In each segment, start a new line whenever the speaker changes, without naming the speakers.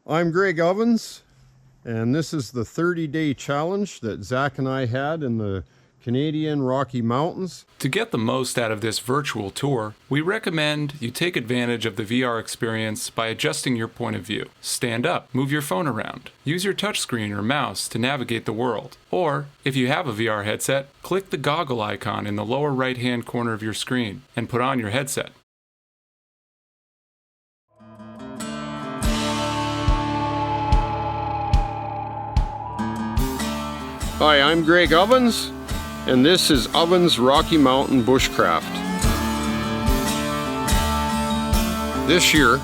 I'm Greg Ovens, and this is the 30-day challenge that Zach and I had in the Canadian Rocky Mountains.
To get the most out of this virtual tour, we recommend you take advantage of the VR experience by adjusting your point of view. Stand up, move your phone around, use your touchscreen or mouse to navigate the world. Or, if you have a VR headset, click the goggle icon in the lower right-hand corner of your screen and put on your headset.
Hi, I'm Greg Ovens, and this is Ovens Rocky Mountain Bushcraft. This year,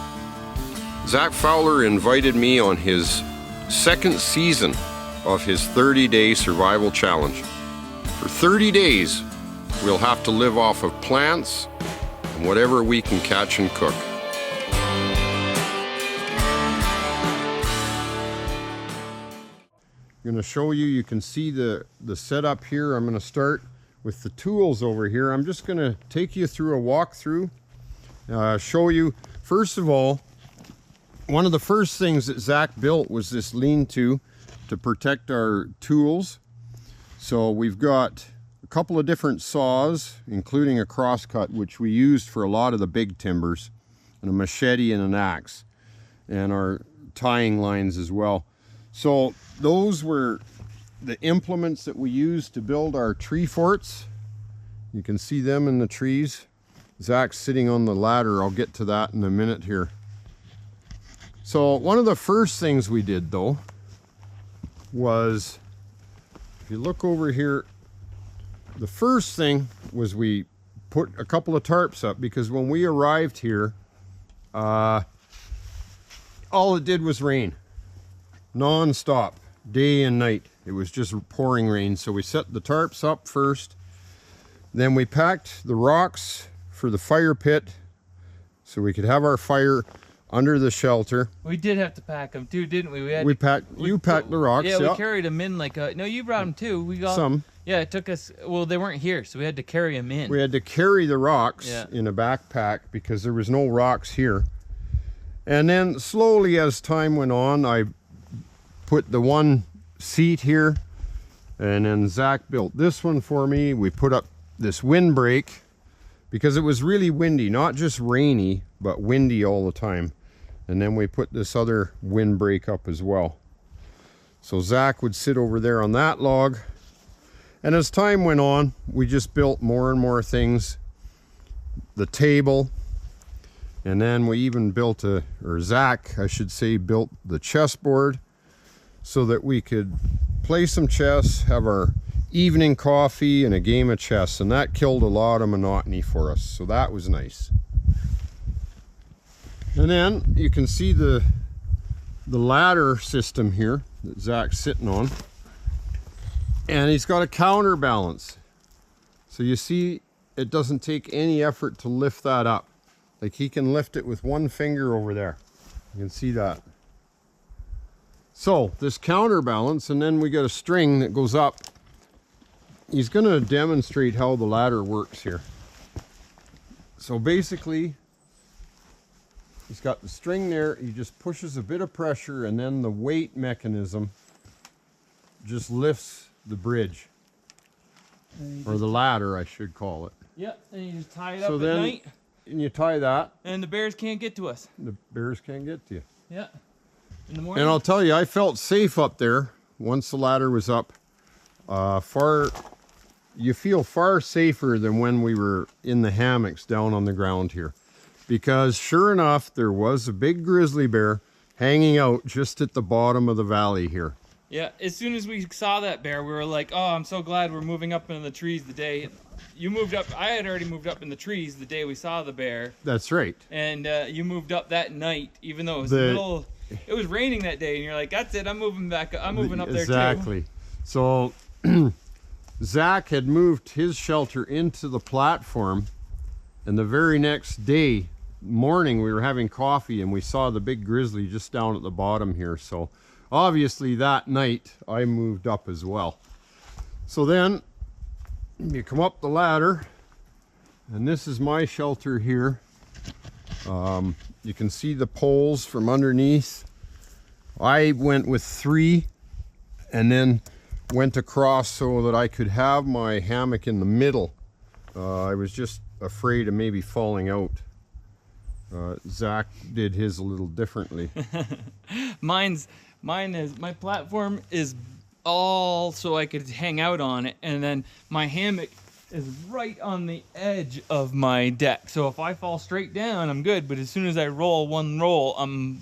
Zach Fowler invited me on his second season of his 30-day survival challenge. For 30 days, we'll have to live off of plants and whatever we can catch and cook. I'm going to show you, you can see the setup here. I'm going to start with the tools over here. I'm just going to take you through a walkthrough, show you, first of all, one of the first things that Zach built was this lean-to to protect our tools. So we've got a couple of different saws, including a crosscut, which we used for a lot of the big timbers, and a machete and an axe, and our tying lines as well. So those were the implements that we used to build our tree forts. You can see them in the trees. Zach's sitting on the ladder. I'll get to that in a minute here. So one of the first things we did though was, if you look over here, the first thing was we put a couple of tarps up, because when we arrived here, all it did was rain. Non-stop, day and night. It was just pouring rain. So we set the tarps up first. Then we packed the rocks for the fire pit so we could have our fire under the shelter.
We did have to pack them too, didn't we?
You packed the rocks.
Yeah, we carried them in like a... No, you brought them too. We got
some.
Yeah, it took us... Well, they weren't here, so we had to carry them in.
We had to carry the rocks in a backpack because there was no rocks here. And then slowly as time went on, I put the one seat here, and then Zach built this one for me. We put up this windbreak because it was really windy, not just rainy, but windy all the time. And then we put this other windbreak up as well. So Zach would sit over there on that log. And as time went on, we just built more and more things. The table, and then we even built Zach, I should say, built the chessboard, so that we could play some chess, have our evening coffee and a game of chess, and that killed a lot of monotony for us, so that was nice. And then you can see the ladder system here that Zach's sitting on, and he's got a counterbalance, so you see it doesn't take any effort to lift that up. Like, he can lift it with one finger over there. You can see that. So this counterbalance, and then we got a string that goes up. He's going to demonstrate how the ladder works here. So basically, he's got the string there. He just pushes a bit of pressure, and then the weight mechanism just lifts the bridge, or the ladder, I should call it.
Yeah, and you just tie it up at night.
And you tie that, and
the bears can't get to us.
The bears can't get to you.
Yeah. In the morning.
And I'll tell you, I felt safe up there once the ladder was up. You feel far safer than when we were in the hammocks down on the ground here, because sure enough, there was a big grizzly bear hanging out just at the bottom of the valley here.
Yeah, as soon as we saw that bear, we were like, oh, I'm so glad we're moving up into the trees the day you moved up. I had already moved up in the trees the day we saw the bear.
That's right.
And you moved up that night, even though it was it was raining that day, and you're like, that's it, I'm moving back. I'm moving up there too.
Exactly. So Zach had moved his shelter into the platform, and the very next morning we were having coffee, and we saw the big grizzly just down at the bottom here. So obviously that night I moved up as well. So then you come up the ladder, and this is my shelter here. You can see the poles from underneath. I went with 3 and then went across so that I could have my hammock in the middle. I was just afraid of maybe falling out. Zach did his a little differently.
Mine is, my platform is all so I could hang out on it, and then my hammock is right on the edge of my deck. So if I fall straight down, I'm good. But as soon as I roll one roll, I'm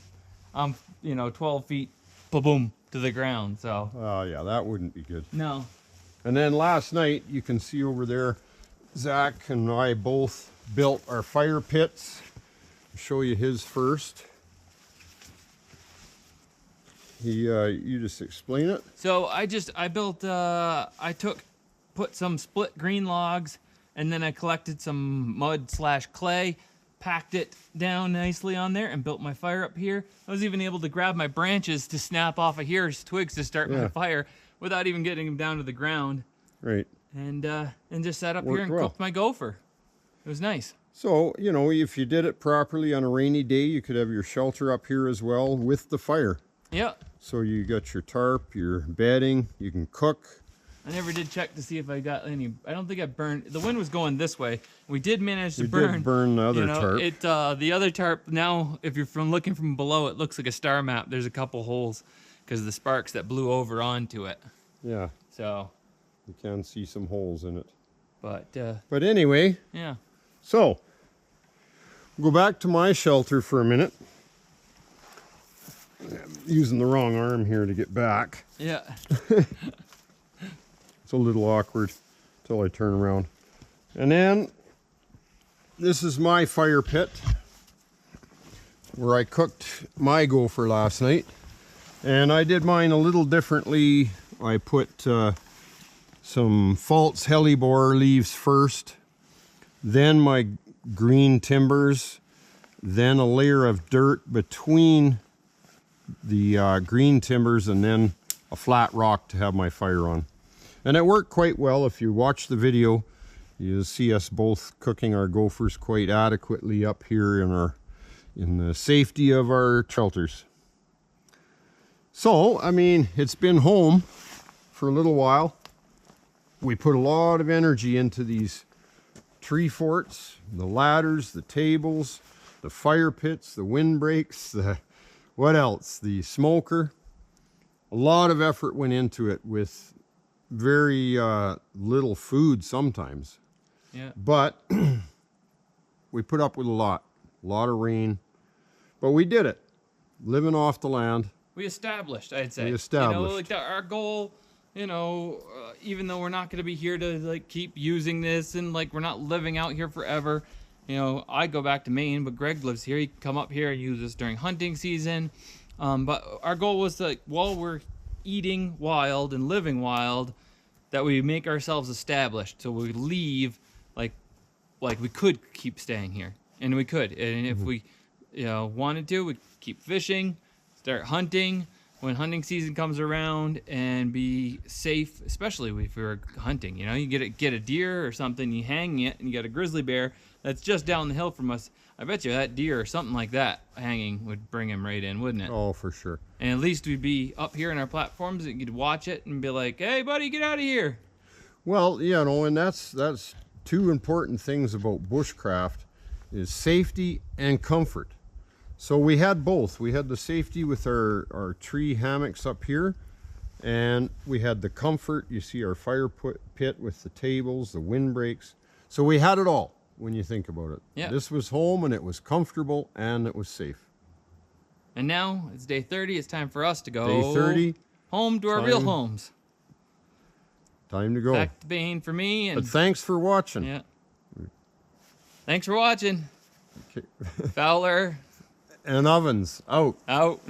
12 feet, boom, to the ground. So
Yeah, that wouldn't be good.
no.
And then last night, you can see over there, Zach and I both built our fire pits. I'll show you his first. You just explain it.
So I put some split green logs, and then I collected some mud/clay, packed it down nicely on there, and built my fire up here. I was even able to grab my branches to snap off of here's twigs to start my fire without even getting them down to the ground.
Right.
And just sat up
Worked
here and
well.
cooked my gopher. It was nice.
So, if you did it properly on a rainy day, you could have your shelter up here as well with the fire.
Yeah.
So you got your tarp, your bedding, you can cook.
I never did check to see if I got any. I don't think I burned. The wind was going this way. We did manage to
We
burn.
did burn the other tarp.
The other tarp. Now, if you're looking from below, it looks like a star map. There's a couple holes because of the sparks that blew over onto it.
Yeah,
So,
you can see some holes in it.
but
anyway,
yeah.
so go back to my shelter for a minute. I'm using the wrong arm here to get back.
Yeah.
It's a little awkward until I turn around. And then this is my fire pit where I cooked my gopher last night. And I did mine a little differently. I put some false hellebore leaves first, then my green timbers, then a layer of dirt between the green timbers, and then a flat rock to have my fire on. And it worked quite well. If you watch the video, you'll see us both cooking our gophers quite adequately up here in the safety of our shelters. So, I mean, it's been home for a little while. We put a lot of energy into these tree forts, the ladders, the tables, the fire pits, the windbreaks, what else? The smoker. A lot of effort went into it with very little food sometimes.
Yeah.
But we put up with a lot of rain. But we did it, living off the land.
We established, I'd say.
We established.
Like our goal, even though we're not going to be here to keep using this and we're not living out here forever. I go back to Maine, but Greg lives here. He can come up here and use this during hunting season. But our goal was to, while we're eating wild and living wild, that we make ourselves established. So we leave like we could keep staying here, and we could. And if we wanted to, we keep fishing, start hunting when hunting season comes around, and be safe, especially if we were hunting. You get a deer or something, you hang it, and you got a grizzly bear that's just down the hill from us. I bet you that deer or something like that hanging would bring him right in, wouldn't it?
Oh, for sure.
And at least we'd be up here in our platforms and you could watch it and be like, hey, buddy, get out of here.
Well, and that's two important things about bushcraft is safety and comfort. So we had both. We had the safety with our tree hammocks up here, and we had the comfort. You see our fire pit with the tables, the windbreaks. So we had it all when you think about it.
Yeah.
This was home, and it was comfortable, and it was safe.
And now it's day 30. It's time for us to go
Day 30.
home to our real
Time.
homes.
Time to go.
Back to Maine for me. And
But thanks for watching.
yeah. Thanks for watching.
Okay.
Fowler
And ovens out.
out.